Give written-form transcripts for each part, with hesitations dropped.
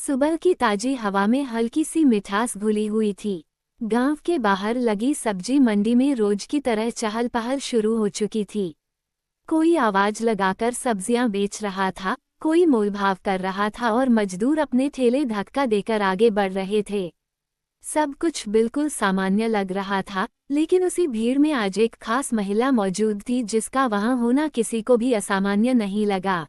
सुबह की ताजी हवा में हल्की सी मिठास घुली हुई थी। गांव के बाहर लगी सब्जी मंडी में रोज की तरह चहल पहल शुरू हो चुकी थी। कोई आवाज लगाकर सब्जियां बेच रहा था, कोई मोलभाव कर रहा था और मजदूर अपने ठेले धक्का देकर आगे बढ़ रहे थे। सब कुछ बिल्कुल सामान्य लग रहा था, लेकिन उसी भीड़ में आज एक खास महिला मौजूद थी जिसका वहां होना किसी को भी असामान्य नहीं लगा।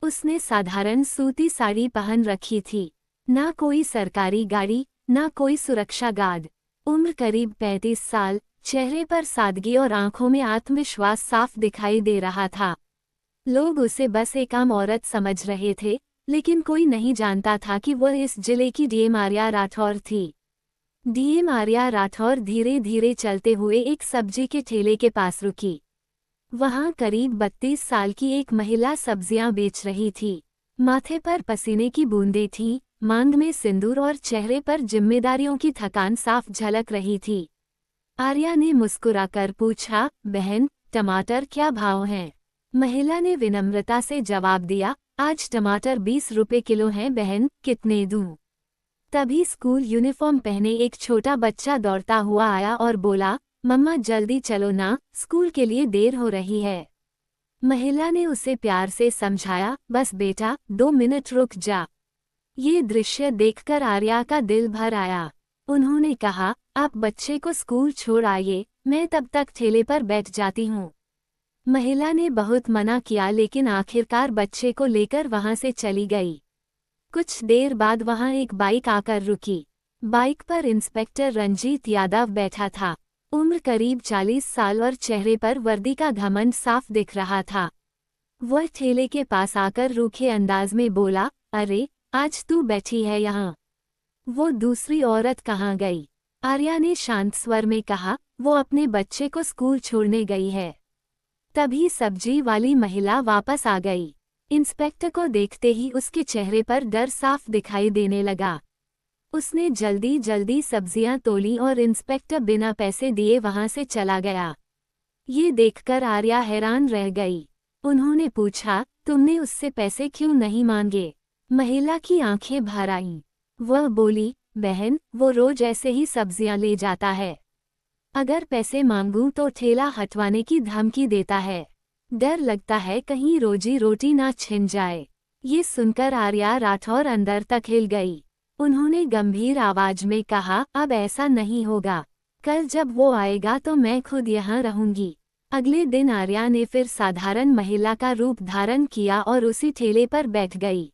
उसने साधारण सूती साड़ी पहन रखी थी। ना कोई सरकारी गाड़ी, ना कोई सुरक्षा गार्ड। उम्र करीब 35 साल, चेहरे पर सादगी और आंखों में आत्मविश्वास साफ दिखाई दे रहा था। लोग उसे बस एक आम औरत समझ रहे थे, लेकिन कोई नहीं जानता था कि वह इस जिले की डीएम आर्या राठौर थी। डीएम आर्या राठौर धीरे धीरे चलते हुए एक सब्जी के ठेले के पास रुकी। वहां करीब 32 साल की एक महिला सब्जियां बेच रही थी। माथे पर पसीने की बूंदें थीं, मांग में सिंदूर और चेहरे पर जिम्मेदारियों की थकान साफ झलक रही थी। आर्या ने मुस्कुराकर पूछा, बहन, टमाटर क्या भाव हैं? महिला ने विनम्रता से जवाब दिया, आज टमाटर 20 रुपए किलो हैं बहन, कितने दूं? तभी स्कूल यूनिफॉर्म पहने एक छोटा बच्चा दौड़ता हुआ आया और बोला, मम्मा जल्दी चलो ना, स्कूल के लिए देर हो रही है। महिला ने उसे प्यार से समझाया, बस बेटा 2 मिनट रुक जा। ये दृश्य देखकर आर्या का दिल भर आया। उन्होंने कहा, आप बच्चे को स्कूल छोड़ आइए, मैं तब तक ठेले पर बैठ जाती हूँ। महिला ने बहुत मना किया लेकिन आखिरकार बच्चे को लेकर वहां से चली गई। कुछ देर बाद वहां एक बाइक आकर रुकी। बाइक पर इंस्पेक्टर रंजीत यादव बैठा था। उम्र करीब 40 साल और चेहरे पर वर्दी का घमंड साफ दिख रहा था। वह ठेले के पास आकर रूखे अंदाज में बोला, अरे, आज तू बैठी है यहाँ? वो दूसरी औरत कहाँ गई? आर्या ने शांत स्वर में कहा, वो अपने बच्चे को स्कूल छोड़ने गई है। तभी सब्जी वाली महिला वापस आ गई। इंस्पेक्टर को देखते ही उसके चेहरे पर डर साफ दिखाई देने लगा। उसने जल्दी जल्दी सब्जियां तोली और इंस्पेक्टर बिना पैसे दिए वहां से चला गया। ये देखकर आर्या हैरान रह गई। उन्होंने पूछा, तुमने उससे पैसे क्यों नहीं मांगे? महिला की आंखें भर आईं। वह बोली, बहन, वो रोज ऐसे ही सब्जियां ले जाता है। अगर पैसे मांगूं तो ठेला हटवाने की धमकी देता है। डर लगता है कहीं रोजी रोटी ना छिन जाए। ये सुनकर आर्या राठौर अंदर तक हिल गई। उन्होंने गंभीर आवाज में कहा, अब ऐसा नहीं होगा। कल जब वो आएगा तो मैं खुद यहाँ रहूंगी। अगले दिन आर्या ने फिर साधारण महिला का रूप धारण किया और उसी ठेले पर बैठ गई।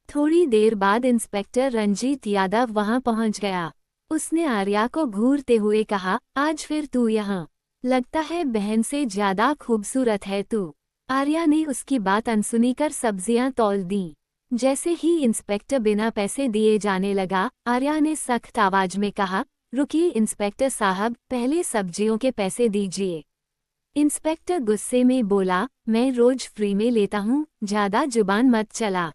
थोड़ी देर बाद इंस्पेक्टर रंजीत यादव वहां पहुंच गया। उसने आर्या को घूरते हुए कहा, आज फिर तू यहाँ? लगता है बहन से ज्यादा खूबसूरत है तू। आर्या ने उसकी बात अनसुनी कर सब्जियां तौल दी। जैसे ही इंस्पेक्टर बिना पैसे दिए जाने लगा, आर्या ने सख्त आवाज में कहा, रुकिए इंस्पेक्टर साहब, पहले सब्जियों के पैसे दीजिए। इंस्पेक्टर गुस्से में बोला, मैं रोज फ्री में लेता हूँ, ज्यादा जुबान मत चला।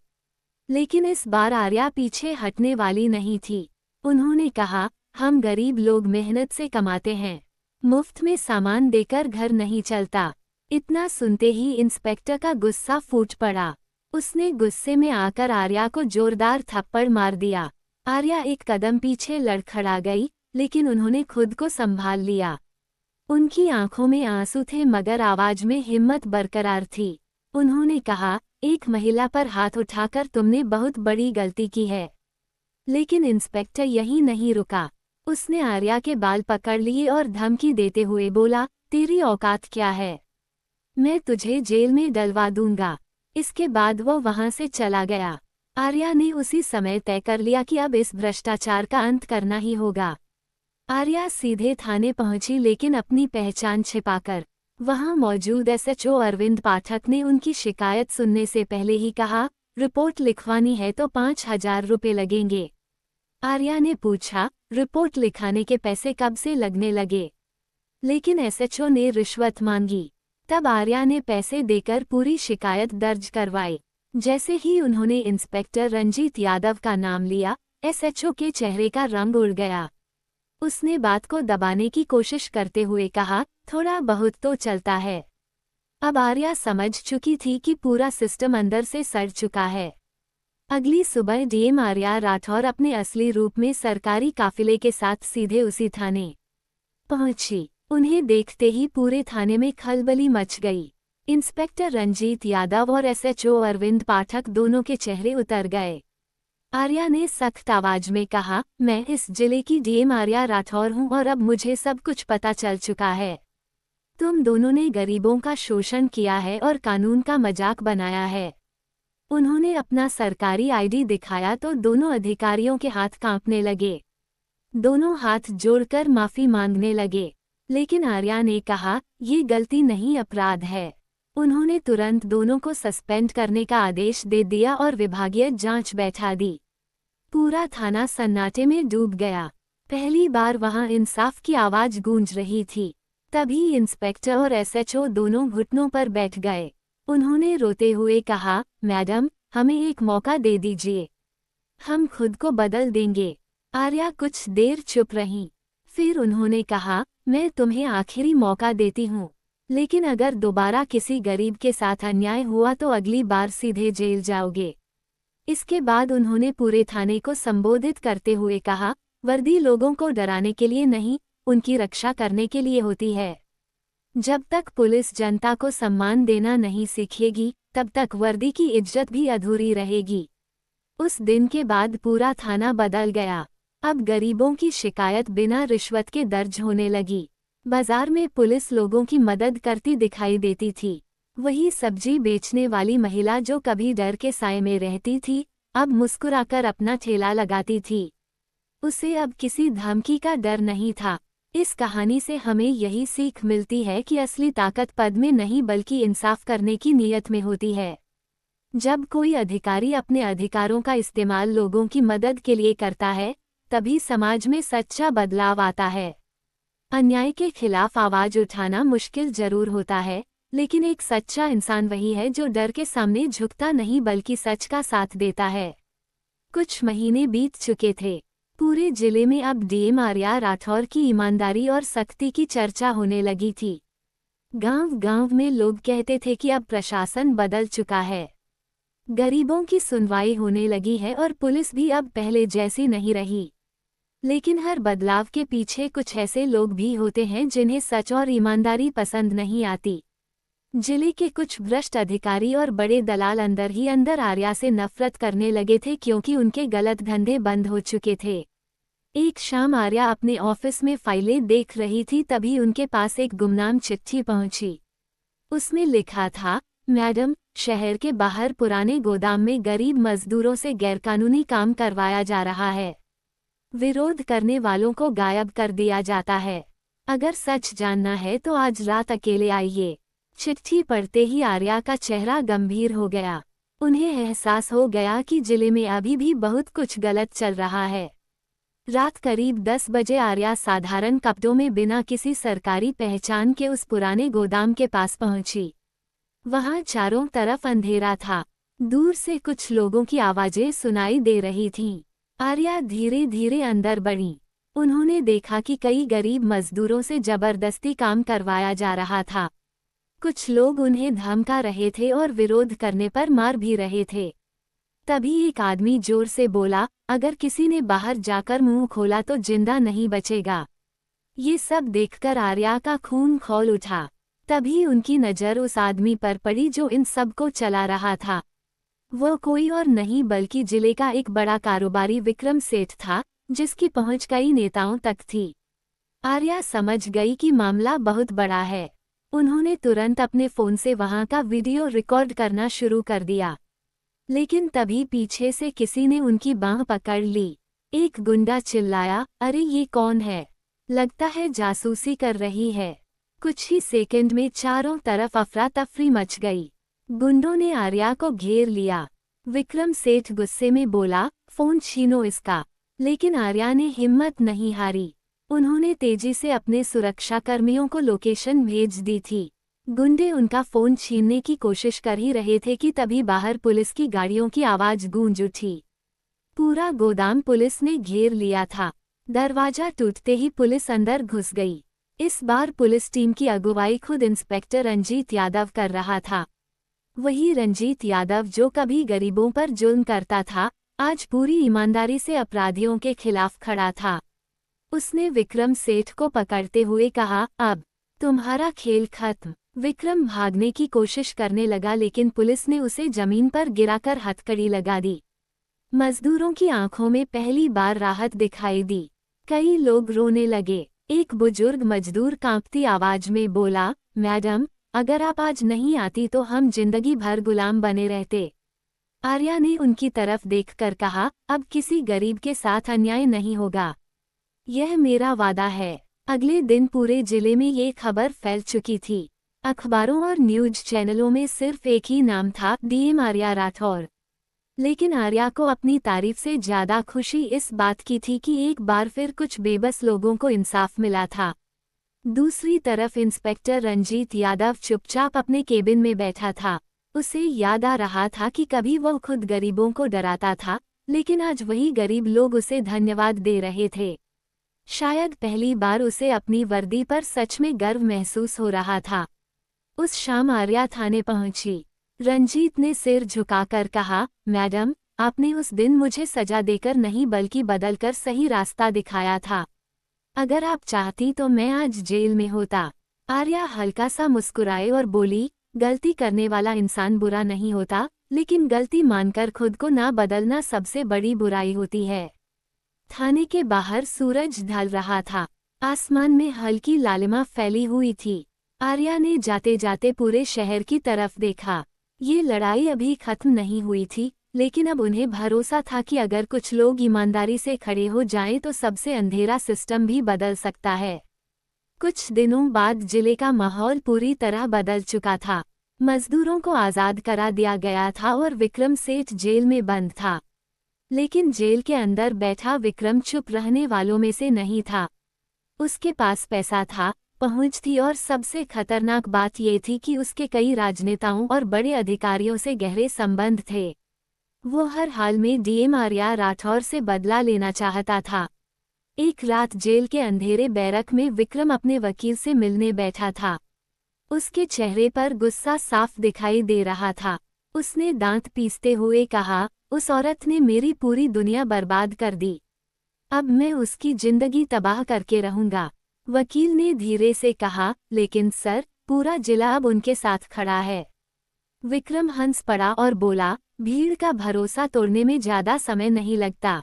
लेकिन इस बार आर्या पीछे हटने वाली नहीं थी। उन्होंने कहा, हम गरीब लोग मेहनत से कमाते हैं, मुफ्त में सामान देकर घर नहीं चलता। इतना सुनते ही इंस्पेक्टर का गुस्सा फूट पड़ा। उसने गुस्से में आकर आर्या को जोरदार थप्पड़ मार दिया। आर्या एक कदम पीछे लड़खड़ा गई, लेकिन उन्होंने खुद को संभाल लिया। उनकी आंखों में आंसू थे मगर आवाज में हिम्मत बरकरार थी। उन्होंने कहा, एक महिला पर हाथ उठाकर तुमने बहुत बड़ी गलती की है। लेकिन इंस्पेक्टर यहीं नहीं रुका। उसने आर्या के बाल पकड़ लिए और धमकी देते हुए बोला, तेरी औकात क्या है? मैं तुझे जेल में डलवा दूंगा। इसके बाद वो वहां से चला गया। आर्या ने उसी समय तय कर लिया कि अब इस भ्रष्टाचार का अंत करना ही होगा। आर्या सीधे थाने पहुंची लेकिन अपनी पहचान छिपाकर। वहां मौजूद एसएचओ अरविंद पाठक ने उनकी शिकायत सुनने से पहले ही कहा, रिपोर्ट लिखवानी है तो 5,000 रुपये लगेंगे। आर्या ने पूछा, रिपोर्ट लिखाने के पैसे कब से लगने लगे? लेकिन एसएचओ ने रिश्वत मांगी। तब आर्या ने पैसे देकर पूरी शिकायत दर्ज करवाई। जैसे ही उन्होंने इंस्पेक्टर रंजीत यादव का नाम लिया, एसएचओ के चेहरे का रंग उड़ गया। उसने बात को दबाने की कोशिश करते हुए कहा, थोड़ा बहुत तो चलता है। अब आर्या समझ चुकी थी कि पूरा सिस्टम अंदर से सड़ चुका है। अगली सुबह डीएम आर्या राठौर अपने असली रूप में सरकारी काफिले के साथ सीधे उसी थाने पहुंची। उन्हें देखते ही पूरे थाने में खलबली मच गई। इंस्पेक्टर रंजीत यादव और एसएचओ अरविंद पाठक दोनों के चेहरे उतर गए। आर्या ने सख्त आवाज में कहा, मैं इस जिले की डीएम आर्या राठौर हूं और अब मुझे सब कुछ पता चल चुका है। तुम दोनों ने गरीबों का शोषण किया है और कानून का मजाक बनाया है। उन्होंने अपना सरकारी आईडी दिखाया तो दोनों अधिकारियों के हाथ कांपने लगे। दोनों हाथ जोड़कर माफी मांगने लगे, लेकिन आर्या ने कहा, ये गलती नहीं, अपराध है। उन्होंने तुरंत दोनों को सस्पेंड करने का आदेश दे दिया और विभागीय जांच बैठा दी। पूरा थाना सन्नाटे में डूब गया। पहली बार वहां इंसाफ की आवाज गूंज रही थी। तभी इंस्पेक्टर और एसएचओ दोनों घुटनों पर बैठ गए। उन्होंने रोते हुए कहा, मैडम, हमें एक मौका दे दीजिए, हम खुद को बदल देंगे। आर्या कुछ देर चुप रहीं। फिर उन्होंने कहा, मैं तुम्हें आखिरी मौका देती हूँ, लेकिन अगर दोबारा किसी गरीब के साथ अन्याय हुआ तो अगली बार सीधे जेल जाओगे। इसके बाद उन्होंने पूरे थाने को संबोधित करते हुए कहा, वर्दी लोगों को डराने के लिए नहीं, उनकी रक्षा करने के लिए होती है। जब तक पुलिस जनता को सम्मान देना नहीं सीखेगी, तब तक वर्दी की इज्जत भी अधूरी रहेगी। उस दिन के बाद पूरा थाना बदल गया। अब गरीबों की शिकायत बिना रिश्वत के दर्ज होने लगी। बाजार में पुलिस लोगों की मदद करती दिखाई देती थी। वही सब्जी बेचने वाली महिला जो कभी डर के साए में रहती थी, अब मुस्कुराकर अपना ठेला लगाती थी। उसे अब किसी धमकी का डर नहीं था। इस कहानी से हमें यही सीख मिलती है कि असली ताकत पद में नहीं बल्कि इंसाफ करने की नीयत में होती है। जब कोई अधिकारी अपने अधिकारों का इस्तेमाल लोगों की मदद के लिए करता है, तभी समाज में सच्चा बदलाव आता है। अन्याय के खिलाफ आवाज उठाना मुश्किल जरूर होता है, लेकिन एक सच्चा इंसान वही है जो डर के सामने झुकता नहीं बल्कि सच का साथ देता है। कुछ महीने बीत चुके थे। पूरे जिले में अब डीएम आर्या राठौर की ईमानदारी और सख्ती की चर्चा होने लगी थी। गांव-गांव में लोग कहते थे कि अब प्रशासन बदल चुका है, गरीबों की सुनवाई होने लगी है और पुलिस भी अब पहले जैसी नहीं रही। लेकिन हर बदलाव के पीछे कुछ ऐसे लोग भी होते हैं जिन्हें सच और ईमानदारी पसंद नहीं आती। जिले के कुछ भ्रष्ट अधिकारी और बड़े दलाल अंदर ही अंदर आर्या से नफरत करने लगे थे क्योंकि उनके गलत धंधे बंद हो चुके थे। एक शाम आर्या अपने ऑफिस में फाइलें देख रही थी, तभी उनके पास एक गुमनाम चिट्ठी पहुंची। उसमें लिखा था, मैडम, शहर के बाहर पुराने गोदाम में गरीब मजदूरों से गैरकानूनी काम करवाया जा रहा है। विरोध करने वालों को गायब कर दिया जाता है। अगर सच जानना है तो आज रात अकेले आइए। चिट्ठी पढ़ते ही आर्या का चेहरा गंभीर हो गया। उन्हें एहसास हो गया कि जिले में अभी भी बहुत कुछ गलत चल रहा है। रात करीब 10 बजे आर्या साधारण कपड़ों में बिना किसी सरकारी पहचान के उस पुराने गोदाम के पास पहुंची। वहां चारों तरफ अंधेरा था। दूर से कुछ लोगों की आवाजें सुनाई दे रही थीं। आर्या धीरे धीरे अंदर बढ़ी। उन्होंने देखा कि कई गरीब मजदूरों से जबरदस्ती काम करवाया जा रहा था। कुछ लोग उन्हें धमका रहे थे और विरोध करने पर मार भी रहे थे। तभी एक आदमी जोर से बोला, अगर किसी ने बाहर जाकर मुंह खोला तो जिंदा नहीं बचेगा। ये सब देखकर आर्या का खून खौल उठा। तभी उनकी नज़र उस आदमी पर पड़ी जो इन सब को चला रहा था। वो कोई और नहीं बल्कि जिले का एक बड़ा कारोबारी विक्रम सेठ था, जिसकी पहुंच कई नेताओं तक थी। आर्या समझ गई कि मामला बहुत बड़ा है। उन्होंने तुरंत अपने फोन से वहां का वीडियो रिकॉर्ड करना शुरू कर दिया। लेकिन तभी पीछे से किसी ने उनकी बांह पकड़ ली। एक गुंडा चिल्लाया, अरे ये कौन है? लगता है जासूसी कर रही है। कुछ ही सेकंड में चारों तरफ अफरा तफरी मच गई। गुंडों ने आर्या को घेर लिया। विक्रम सेठ गुस्से में बोला, फोन छीनो इसका। लेकिन आर्या ने हिम्मत नहीं हारी। उन्होंने तेजी से अपने सुरक्षाकर्मियों को लोकेशन भेज दी थी। गुंडे उनका फोन छीनने की कोशिश कर ही रहे थे कि तभी बाहर पुलिस की गाड़ियों की आवाज गूंज उठी। पूरा गोदाम पुलिस ने घेर लिया था। दरवाजा टूटते ही पुलिस अंदर घुस गई। इस बार पुलिस टीम की अगुवाई खुद इंस्पेक्टर रंजीत यादव कर रहा था। वही रंजीत यादव जो कभी गरीबों पर जुल्म करता था, आज पूरी ईमानदारी से अपराधियों के खिलाफ खड़ा था। उसने विक्रम सेठ को पकड़ते हुए कहा, अब तुम्हारा खेल खत्म। विक्रम भागने की कोशिश करने लगा लेकिन पुलिस ने उसे जमीन पर गिराकर हथकड़ी लगा दी। मजदूरों की आंखों में पहली बार राहत दिखाई दी। कई लोग रोने लगे। एक बुजुर्ग मजदूर कांपती आवाज में बोला, मैडम, अगर आप आज नहीं आती तो हम जिंदगी भर गुलाम बने रहते। आर्या ने उनकी तरफ देखकर कहा, अब किसी गरीब के साथ अन्याय नहीं होगा। यह मेरा वादा है। अगले दिन पूरे जिले में ये खबर फैल चुकी थी। अखबारों और न्यूज चैनलों में सिर्फ एक ही नाम था, डीएम आर्या राठौर। लेकिन आर्या को अपनी तारीफ से ज्यादा खुशी इस बात की थी कि एक बार फिर कुछ बेबस लोगों को इंसाफ मिला था। दूसरी तरफ इंस्पेक्टर रंजीत यादव चुपचाप अपने केबिन में बैठा था। उसे याद आ रहा था कि कभी वह खुद गरीबों को डराता था, लेकिन आज वही गरीब लोग उसे धन्यवाद दे रहे थे। शायद पहली बार उसे अपनी वर्दी पर सच में गर्व महसूस हो रहा था। उस शाम आर्या थाने पहुंची। रंजीत ने सिर झुकाकर कहा, मैडम, आपने उस दिन मुझे सजा देकर नहीं बल्कि बदलकर सही रास्ता दिखाया था। अगर आप चाहती तो मैं आज जेल में होता। आर्या हल्का सा मुस्कुराए और बोली, गलती करने वाला इंसान बुरा नहीं होता, लेकिन गलती मानकर खुद को ना बदलना सबसे बड़ी बुराई होती है। थाने के बाहर सूरज ढल रहा था। आसमान में हल्की लालिमा फैली हुई थी। आर्या ने जाते जाते पूरे शहर की तरफ देखा। ये लड़ाई अभी खत्म नहीं हुई थी, लेकिन अब उन्हें भरोसा था कि अगर कुछ लोग ईमानदारी से खड़े हो जाएं तो सबसे अंधेरा सिस्टम भी बदल सकता है। कुछ दिनों बाद जिले का माहौल पूरी तरह बदल चुका था। मजदूरों को आज़ाद करा दिया गया था और विक्रम सेठ जेल में बंद था। लेकिन जेल के अंदर बैठा विक्रम चुप रहने वालों में से नहीं था। उसके पास पैसा था, पहुंच थी और सबसे खतरनाक बात ये थी कि उसके कई राजनेताओं और बड़े अधिकारियों से गहरे संबंध थे। वो हर हाल में डीएम आर्या राठौर से बदला लेना चाहता था। एक रात जेल के अंधेरे बैरक में विक्रम अपने वकील से मिलने बैठा था। उसके चेहरे पर गुस्सा साफ दिखाई दे रहा था। उसने दांत पीसते हुए कहा, उस औरत ने मेरी पूरी दुनिया बर्बाद कर दी। अब मैं उसकी जिंदगी तबाह करके रहूंगा। वकील ने धीरे से कहा, लेकिन सर, पूरा जिला अब उनके साथ खड़ा है। विक्रम हंस पड़ा और बोला, भीड़ का भरोसा तोड़ने में ज्यादा समय नहीं लगता।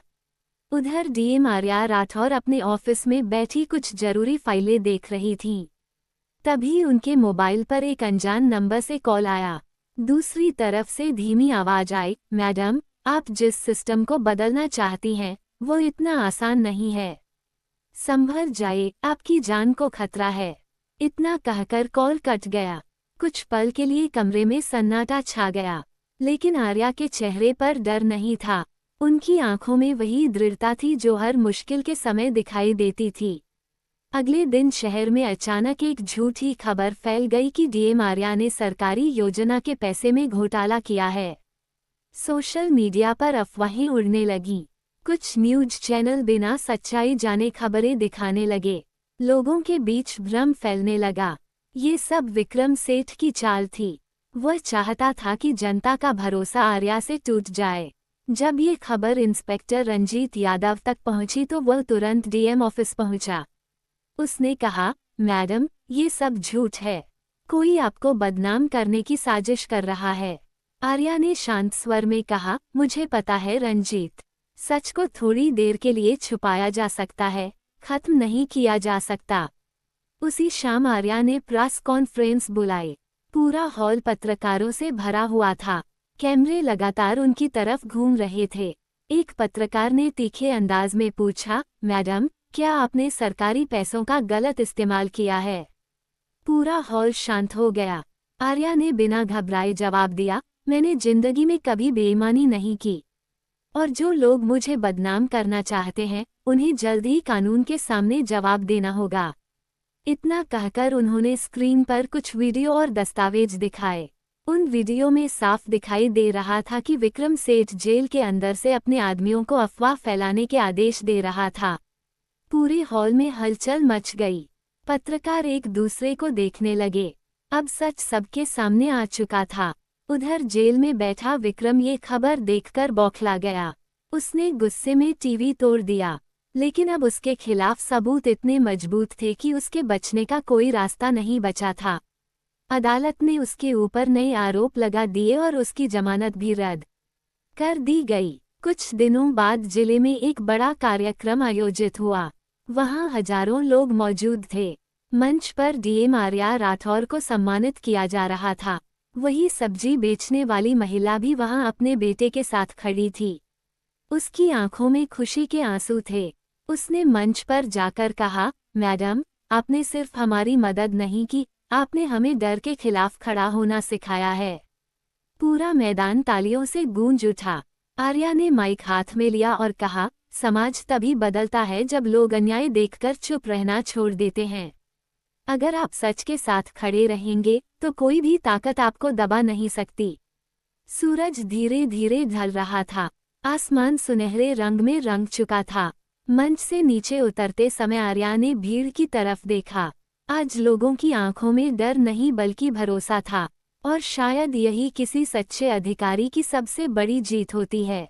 उधर डीएम आर्या राठौर अपने ऑफिस में बैठी कुछ जरूरी फाइलें देख रही थीं। तभी उनके मोबाइल पर एक अनजान नंबर से कॉल आया। दूसरी तरफ से धीमी आवाज आई, मैडम, आप जिस सिस्टम को बदलना चाहती हैं, वो इतना आसान नहीं है। संभल जाए, आपकी जान को खतरा है। इतना कहकर कॉल कट गया। कुछ पल के लिए कमरे में सन्नाटा छा गया, लेकिन आर्या के चेहरे पर डर नहीं था। उनकी आंखों में वही दृढ़ता थी जो हर मुश्किल के समय दिखाई देती थी। अगले दिन शहर में अचानक एक झूठी खबर फैल गई कि डीएम आर्या ने सरकारी योजना के पैसे में घोटाला किया है। सोशल मीडिया पर अफवाहें उड़ने लगीं। कुछ न्यूज चैनल बिना सच्चाई जाने खबरें दिखाने लगे। लोगों के बीच भ्रम फैलने लगा। ये सब विक्रम सेठ की चाल थी। वह चाहता था कि जनता का भरोसा आर्या से टूट जाए। जब ये खबर इंस्पेक्टर रंजीत यादव तक पहुंची तो वह तुरंत डीएम ऑफिस पहुंचा। उसने कहा, मैडम, ये सब झूठ है। कोई आपको बदनाम करने की साजिश कर रहा है। आर्या ने शांत स्वर में कहा, मुझे पता है रंजीत, सच को थोड़ी देर के लिए छुपाया जा सकता है, खत्म नहीं किया जा सकता। उसी शाम आर्या ने प्रेस कॉन्फ्रेंस बुलाई। पूरा हॉल पत्रकारों से भरा हुआ था। कैमरे लगातार उनकी तरफ घूम रहे थे। एक पत्रकार ने तीखे अंदाज में पूछा, मैडम, क्या आपने सरकारी पैसों का गलत इस्तेमाल किया है? पूरा हॉल शांत हो गया। आर्या ने बिना घबराए जवाब दिया, मैंने जिंदगी में कभी बेईमानी नहीं की, और जो लोग मुझे बदनाम करना चाहते हैं उन्हें जल्द ही कानून के सामने जवाब देना होगा। इतना कहकर उन्होंने स्क्रीन पर कुछ वीडियो और दस्तावेज दिखाए। उन वीडियो में साफ दिखाई दे रहा था कि विक्रम सेठ जेल के अंदर से अपने आदमियों को अफवाह फैलाने के आदेश दे रहा था। पूरे हॉल में हलचल मच गई। पत्रकार एक दूसरे को देखने लगे। अब सच सबके सामने आ चुका था। उधर जेल में बैठा विक्रम ये खबर देखकर बौखला गया। उसने गुस्से में टीवी तोड़ दिया, लेकिन अब उसके खिलाफ सबूत इतने मजबूत थे कि उसके बचने का कोई रास्ता नहीं बचा था। अदालत ने उसके ऊपर नए आरोप लगा दिए और उसकी जमानत भी रद्द कर दी गई। कुछ दिनों बाद जिले में एक बड़ा कार्यक्रम आयोजित हुआ। वहां हजारों लोग मौजूद थे। मंच पर डीएम आर्या राठौर को सम्मानित किया जा रहा था। वही सब्जी बेचने वाली महिला भी वहां अपने बेटे के साथ खड़ी थी। उसकी आंखों में खुशी के आंसू थे। उसने मंच पर जाकर कहा, मैडम, आपने सिर्फ हमारी मदद नहीं की, आपने हमें डर के खिलाफ खड़ा होना सिखाया है। पूरा मैदान तालियों से गूंज उठा। आर्या ने माइक हाथ में लिया और कहा, समाज तभी बदलता है जब लोग अन्याय देखकर चुप रहना छोड़ देते हैं। अगर आप सच के साथ खड़े रहेंगे तो कोई भी ताकत आपको दबा नहीं सकती। सूरज धीरे धीरे ढल रहा था। आसमान सुनहरे रंग में रंग चुका था। मंच से नीचे उतरते समय आर्या ने भीड़ की तरफ देखा। आज लोगों की आंखों में डर नहीं बल्कि भरोसा था, और शायद यही किसी सच्चे अधिकारी की सबसे बड़ी जीत होती है।